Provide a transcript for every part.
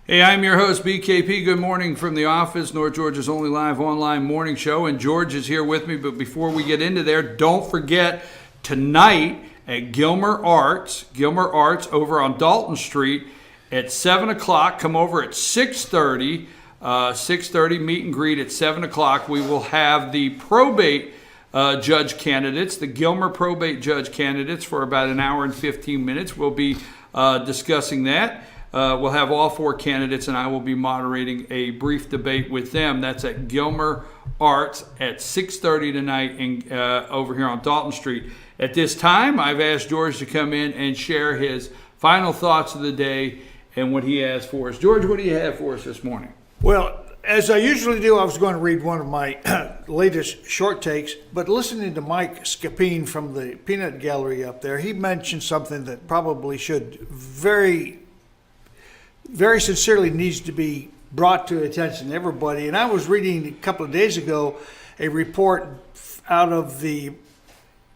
Hey, I'm your host, BKP. Good morning from the office, North Georgia's only live online morning show. And George is here with me. But before we get into there, don't forget tonight at Gilmer Arts over on Dalton Street at 7 o'clock. Come over at 6:30. 6:30 meet and greet at 7 o'clock. We will have the probate judge candidates, the Gilmer probate judge candidates, for about an hour and 15 minutes. We'll be discussing that. We'll have all four candidates, and I will be moderating a brief debate with them. That's at Gilmer Arts at 6:30 tonight over here on Dalton Street. At this time, I've asked George to come in and share his final thoughts of the day and what he has for us. George, what do you have for us this morning? Well, as I usually do, I was going to read one of my latest short takes, but listening to Mike Scapine from the Peanut Gallery up there, he mentioned something that probably should very sincerely needs to be brought to attention to everybody. And I was reading a couple of days ago a report out of the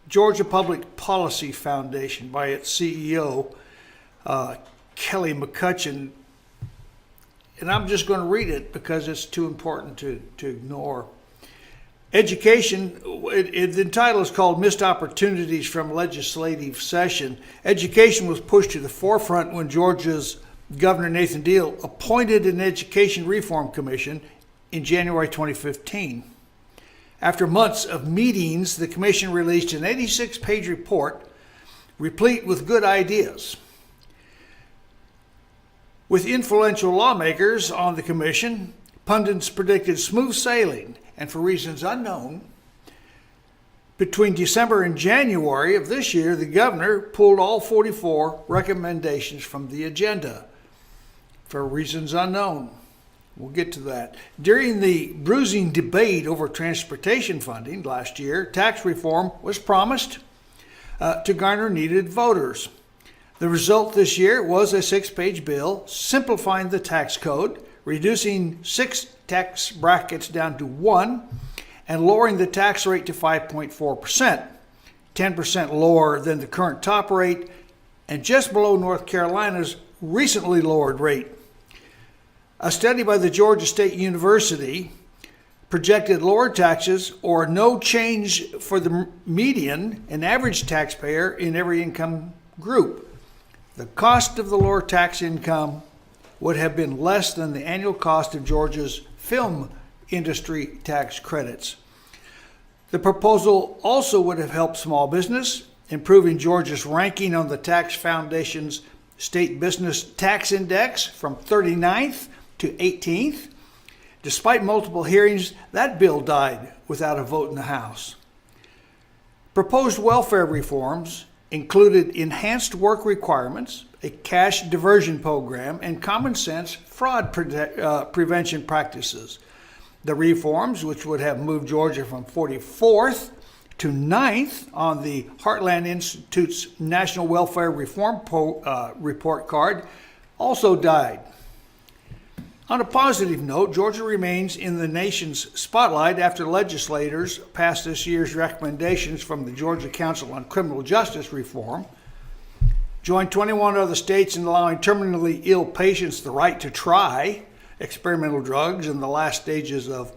Georgia Public Policy Foundation by its CEO, Kelly McCutcheon. And I'm just going to read it because it's too important to ignore. Education, the title is called Missed Opportunities from Legislative Session. Education was pushed to the forefront when Georgia's Governor Nathan Deal appointed an Education Reform Commission in January 2015. After months of meetings, the commission released an 86-page report replete with good ideas. With influential lawmakers on the commission, pundits predicted smooth sailing, and for reasons unknown, between December and January of this year, the governor pulled all 44 recommendations from the agenda. For reasons unknown. We'll get to that. During the bruising debate over transportation funding last year, tax reform was promised to garner needed voters. The result this year was a 6-page bill simplifying the tax code, reducing 6 tax brackets down to 1, and lowering the tax rate to 5.4%, 10% lower than the current top rate, and just below North Carolina's recently lowered rate. A study by the Georgia State University projected lower taxes or no change for the median and average taxpayer in every income group. The cost of the lower tax income would have been less than the annual cost of Georgia's film industry tax credits. The proposal also would have helped small business, improving Georgia's ranking on the Tax Foundation's State Business Tax Index from 39th to 18th. Despite multiple hearings, that bill died without a vote in the House. Proposed welfare reforms included enhanced work requirements, a cash diversion program, and common sense fraud prevention practices. The reforms, which would have moved Georgia from 44th to 9th on the Heartland Institute's National Welfare Reform report card, also died. On a positive note, Georgia remains in the nation's spotlight after legislators passed this year's recommendations from the Georgia Council on Criminal Justice Reform, joined 21 other states in allowing terminally ill patients the right to try experimental drugs in the last stages of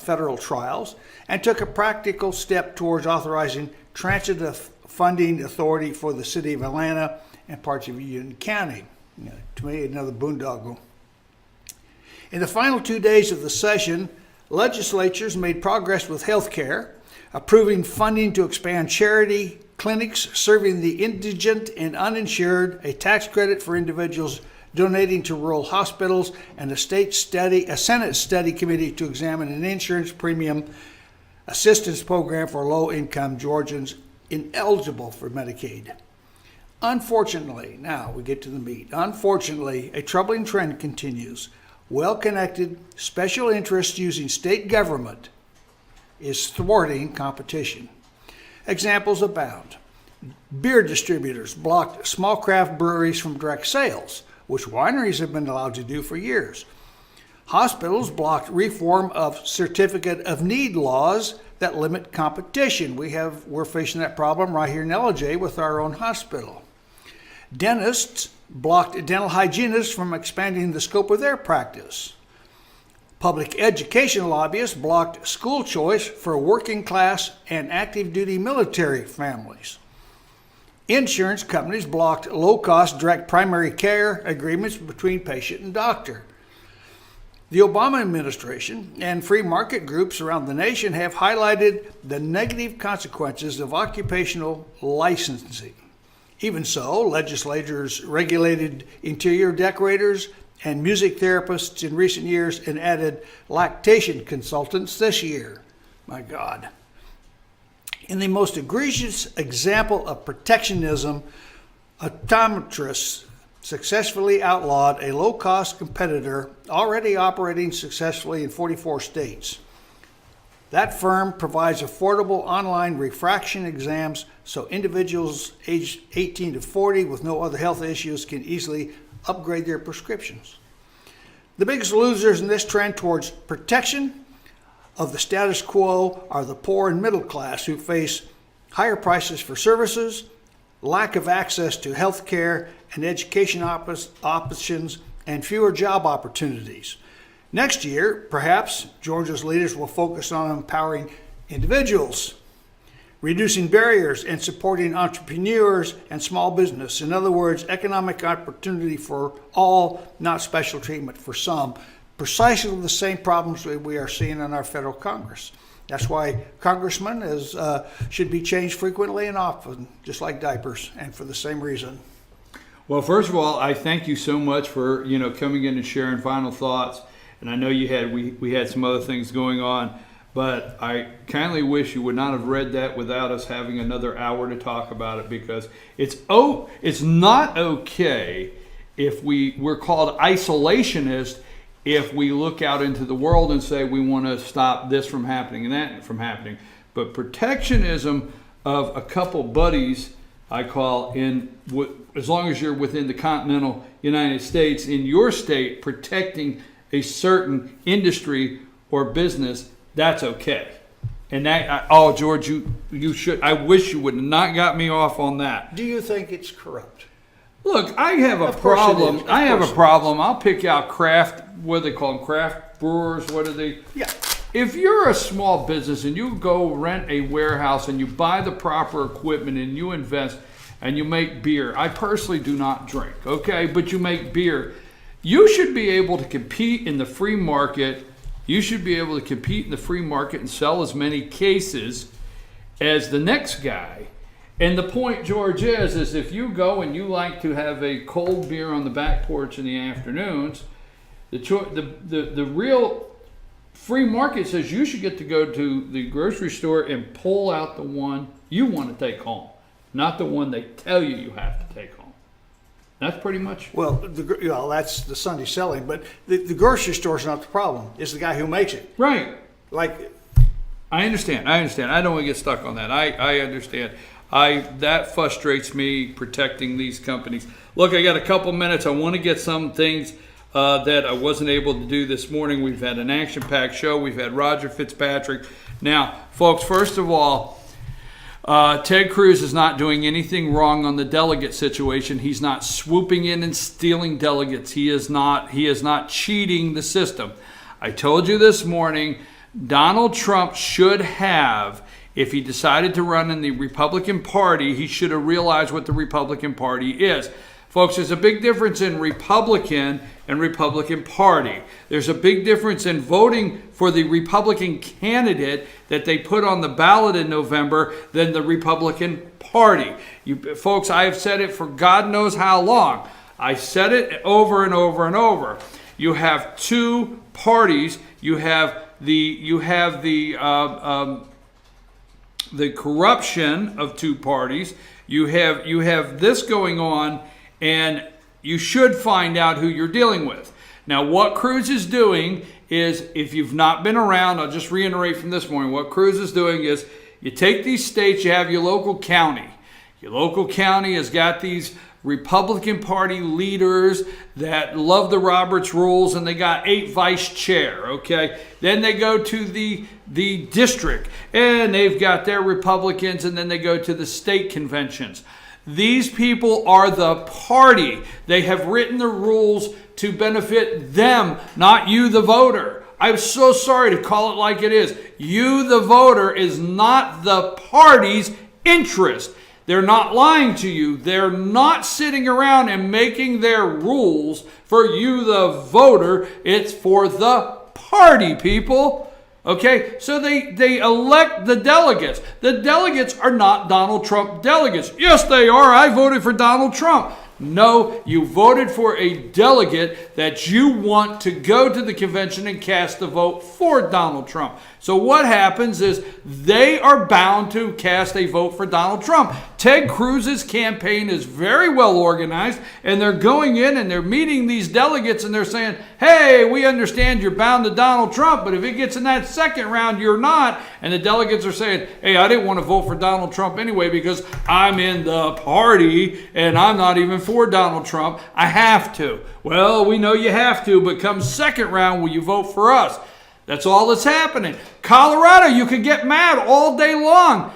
federal trials, and took a practical step towards authorizing transit funding authority for the city of Atlanta and parts of Union County. To me, another boondoggle. In the final 2 days of the session, legislatures made progress with health care, approving funding to expand charity clinics serving the indigent and uninsured, a tax credit for individuals donating to rural hospitals, and a Senate study committee to examine an insurance premium assistance program for low-income Georgians ineligible for Medicaid. Unfortunately, now we get to the meat. Unfortunately, a troubling trend continues. Well-connected special interests using state government is thwarting competition. Examples abound. Beer distributors blocked small craft breweries from direct sales, which wineries have been allowed to do for years. Hospitals blocked reform of certificate of need laws that limit competition. We're facing that problem right here in LJ with our own hospital. Dentists blocked dental hygienists from expanding the scope of their practice. Public education lobbyists blocked school choice for working class and active duty military families. Insurance companies blocked low-cost direct primary care agreements between patient and doctor. The Obama administration and free market groups around the nation have highlighted the negative consequences of occupational licensing. Even so, legislators regulated interior decorators and music therapists in recent years and added lactation consultants this year. My God. In the most egregious example of protectionism, optometrists successfully outlawed a low-cost competitor already operating successfully in 44 states. That firm provides affordable online refraction exams so individuals aged 18 to 40 with no other health issues can easily upgrade their prescriptions. The biggest losers in this trend towards protection of the status quo are the poor and middle class who face higher prices for services, lack of access to health care and education options, and fewer job opportunities. Next year, perhaps, Georgia's leaders will focus on empowering individuals, reducing barriers, and supporting entrepreneurs and small business. In other words, economic opportunity for all, not special treatment for some. Precisely the same problems we are seeing in our federal Congress. That's why congressmen should be changed frequently and often, just like diapers, and for the same reason. Well, first of all, I thank you so much for coming in and sharing final thoughts. And I know we had some other things going on, but I kindly wish you would not have read that without us having another hour to talk about it, because it's not okay if we're called isolationist if we look out into the world and say we want to stop this from happening and that from happening. But protectionism of a couple buddies, I call, as long as you're within the continental United States, in your state, protecting a certain industry or business, that's okay. And that, George, you should. I wish you would have not got me off on that. Do you think it's corrupt? Look, I have a problem. I have a problem. I'll pick out craft. What do they call them? Craft brewers. What are they? Yeah. If you're a small business and you go rent a warehouse and you buy the proper equipment and you invest and you make beer, I personally do not drink, okay? But you make beer. You should be able to compete in the free market. You should be able to compete in the free market and sell as many cases as the next guy. And the point, George, is if you go and you like to have a cold beer on the back porch in the afternoons, the real free market says you should get to go to the grocery store and pull out the one you want to take home, not the one they tell you have to take home. That's pretty much. Well, that's the Sunday selling, but the grocery store's not the problem. It's the guy who makes it. Right. Like, I understand. I don't want to get stuck on that. I understand. That frustrates me, protecting these companies. Look, I got a couple minutes. I want to get some things that I wasn't able to do this morning. We've had an action-packed show. We've had Roger Fitzpatrick. Now, folks, first of all, Ted Cruz is not doing anything wrong on the delegate situation. He's not swooping in and stealing delegates. He is not cheating the system. I told you this morning, Donald Trump should have, if he decided to run in the Republican Party, he should have realized what the Republican Party is. Folks, there's a big difference in Republican and Republican Party. There's a big difference in voting for the Republican candidate that they put on the ballot in November than the Republican Party. Folks, I have said it for God knows how long. I said it over and over and over. You have two parties. You have the corruption of two parties. You have this going on, and you should find out who you're dealing with. Now, what Cruz is doing is, if you've not been around, I'll just reiterate from this morning, what Cruz is doing is, you take these states, you have your local county. Your local county has got these Republican Party leaders that love the Roberts rules, and they got 8 vice chair, okay? Then they go to the district, and they've got their Republicans, and then they go to the state conventions. These people are the party. They have written the rules to benefit them, not you, the voter. I'm so sorry to call it like it is. You, the voter, is not the party's interest. They're not lying to you. They're not sitting around and making their rules for you, the voter. It's for the party, people. Okay, so they elect the delegates. The delegates are not Donald Trump delegates. Yes, they are. I voted for Donald Trump. No, you voted for a delegate that you want to go to the convention and cast the vote for Donald Trump. So what happens is they are bound to cast a vote for Donald Trump. Ted Cruz's campaign is very well organized, and they're going in and they're meeting these delegates and they're saying, hey, we understand you're bound to Donald Trump, but if it gets in that second round, you're not. And the delegates are saying, hey, I didn't want to vote for Donald Trump anyway because I'm in the party and I'm not even for Donald Trump. I have to. Well, we know you have to, but come second round, will you vote for us? That's all that's happening. Colorado, you could get mad all day long.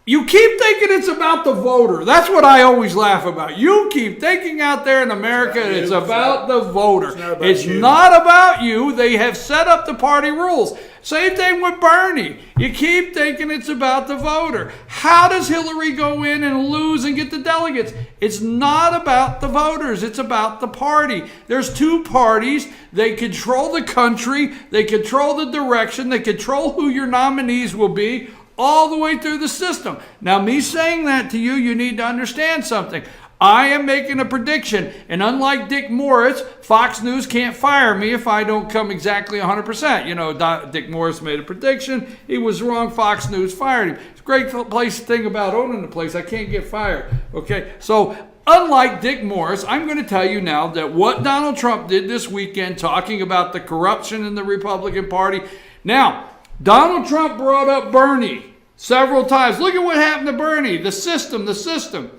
You keep thinking it's about the voter. That's what I always laugh about. You keep thinking out there in America it's about the voter. It's not about you. They have set up the party rules. Same thing with Bernie. You keep thinking it's about the voter. How does Hillary go in and lose and get the delegates? It's not about the voters. It's about the party. There's two parties. They control the country. They control the direction. They control who your nominees will be all the way through the system. Now, me saying that to you, you need to understand something. I am making a prediction, and unlike Dick Morris, Fox News can't fire me if I don't come exactly 100%. You know, Dick Morris made a prediction. He was wrong. Fox News fired him. It's a great thing about owning the place. I can't get fired. Okay, so unlike Dick Morris, I'm going to tell you now that what Donald Trump did this weekend, talking about the corruption in the Republican Party. Now, Donald Trump brought up Bernie several times. Look at what happened to Bernie. The system.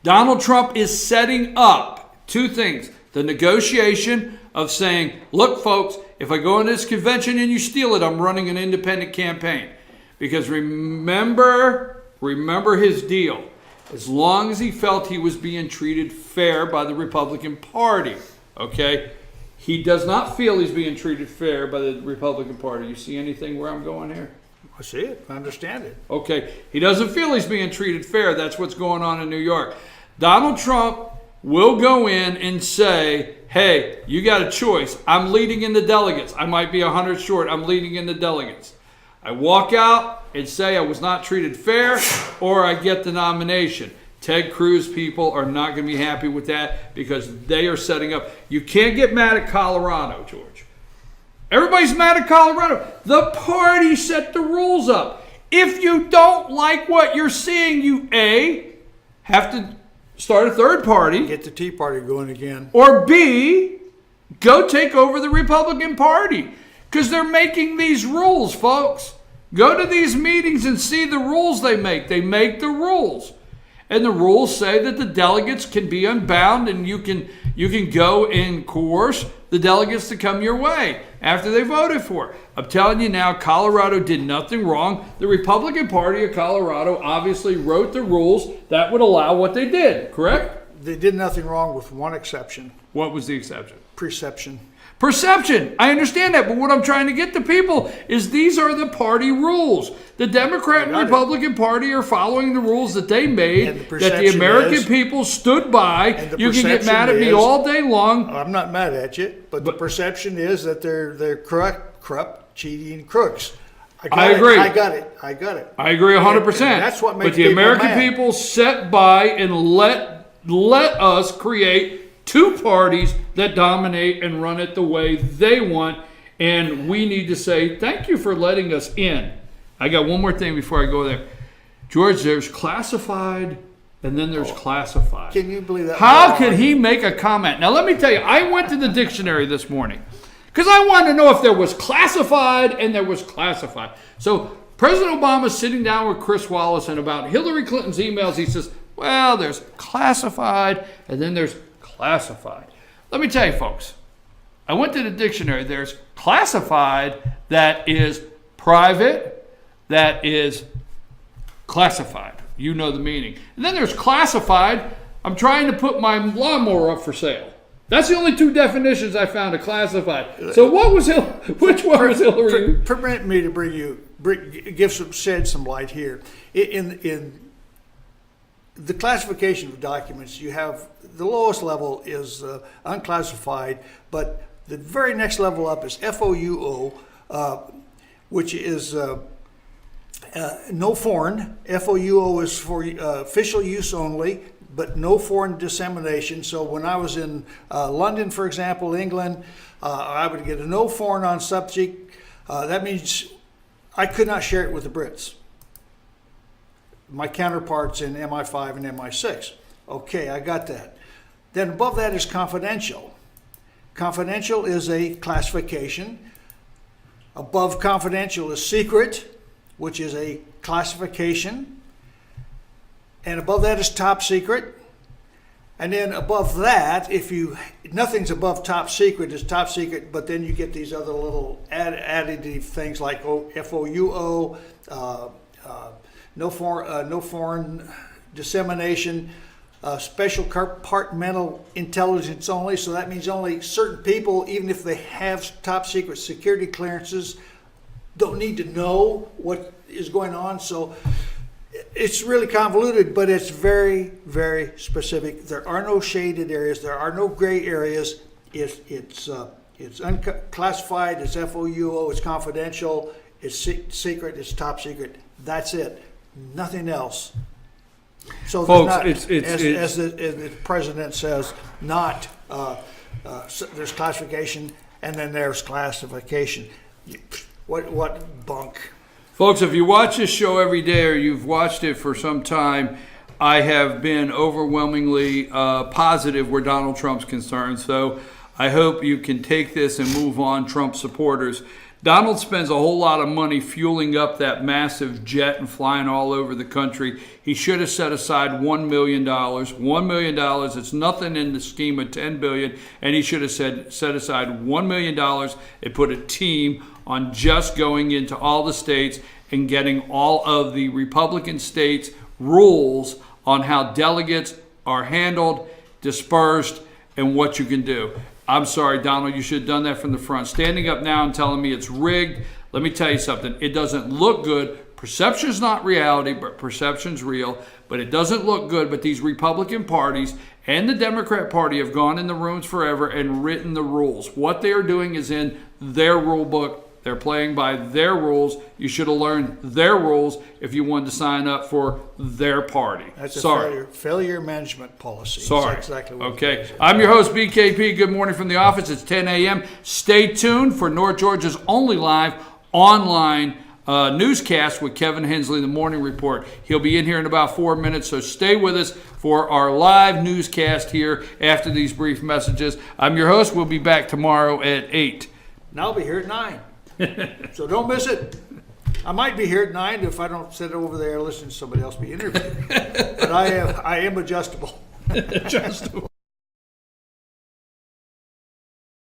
Donald Trump is setting up two things. The negotiation of saying, look, folks, if I go into this convention and you steal it, I'm running an independent campaign. Because remember his deal. As long as he felt he was being treated fair by the Republican Party, okay? He does not feel he's being treated fair by the Republican Party. You see anything where I'm going here? I see it. I understand it. Okay. He doesn't feel he's being treated fair. That's what's going on in New York. Donald Trump will go in and say, hey, you got a choice. I'm leading in the delegates. I might be 100 short. I'm leading in the delegates. I walk out and say I was not treated fair, or I get the nomination. Ted Cruz people are not going to be happy with that because they are setting up. You can't get mad at Colorado, George. Everybody's mad at Colorado. The party set the rules up. If you don't like what you're seeing, you A, have to start a third party. Get the Tea Party going again. Or B, go take over the Republican Party. Because they're making these rules, folks. Go to these meetings and see the rules they make. They make the rules. And the rules say that the delegates can be unbound and you can go and coerce the delegates to come your way after they voted for it. I'm telling you now, Colorado did nothing wrong. The Republican Party of Colorado obviously wrote the rules that would allow what they did, correct? They did nothing wrong with one exception. What was the exception? Perception. Perception. I understand that, but what I'm trying to get to people is these are the party rules. The Democrat and Republican Party are following the rules that they made, that the American people stood by. You can get mad at me all day long. I'm not mad at you, but the perception is that they're corrupt, cheating crooks. I agree. I got it. I agree 100%. That's what makes But the American people sat by and let us create two parties that dominate and run it the way they want, and we need to say thank you for letting us in. I got one more thing before I go there. George, there's classified, and then there's classified. Can you believe that? How could he make a comment? Now, let me tell you, I went to the dictionary this morning because I wanted to know if there was classified and there was classified. So President Obama's sitting down with Chris Wallace, and about Hillary Clinton's emails, he says, well, there's classified, and then there's classified. Let me tell you, folks, I went to the dictionary. There's classified that is private, that is classified. You know the meaning. And then there's classified. I'm trying to put my lawnmower up for sale. That's the only two definitions I found of classified. So which one was Hillary? Permit me to shed some light here. In the classification of documents, you have the lowest level is unclassified, but the very next level up is FOUO, which is no foreign. FOUO is for official use only, but no foreign dissemination. So when I was in London, for example, England, I would get a no foreign on subject. That means I could not share it with the Brits, my counterparts in MI5 and MI6. Okay, I got that. Then above that is confidential. Confidential is a classification. Above confidential is secret, which is a classification. And above that is top secret. And then above that, nothing's above top secret is top secret, but then you get these other little additive things like FOUO, no foreign dissemination, special compartmental intelligence only. So that means only certain people, even if they have top secret security clearances, don't need to know what is going on. So it's really convoluted, but it's very, very specific. There are no shaded areas. There are no gray areas. It's unclassified. It's FOUO. It's confidential. It's secret. It's top secret. That's it. Nothing else. So Folks, as the president says, there's classification and then there's classification. What bunk. Folks, if you watch this show every day or you've watched it for some time, I have been overwhelmingly positive where Donald Trump's concerned. So I hope you can take this and move on, Trump supporters. Donald spends a whole lot of money fueling up that massive jet and flying all over the country. He should have set aside $1 million. $1 million, it's nothing in the scheme of $10 billion. And he should have set aside $1 million and put a team on just going into all the states and getting all of the Republican states' rules on how delegates are handled, dispersed, and what you can do. I'm sorry, Donald, you should have done that from the front. Standing up now and telling me it's rigged, let me tell you something. It doesn't look good. Perception's not reality, but perception's real. But it doesn't look good. But these Republican parties and the Democrat Party have gone in the rooms forever and written the rules. What they are doing is in their rule book. They're playing by their rules. You should have learned their rules if you wanted to sign up for their party. That's a failure management policy. Sorry. That's exactly what okay. it is. I'm your host, BKP. Good morning from the office. It's 10 a.m. Stay tuned for North Georgia's only live online newscast with Kevin Hensley, the Morning Report. He'll be in here in about 4 minutes, so stay with us for our live newscast here after these brief messages. I'm your host. We'll be back tomorrow at 8. And I'll be here at 9. So don't miss it. I might be here at 9 if I don't sit over there and listen to somebody else be interviewed. But I am adjustable. Adjustable.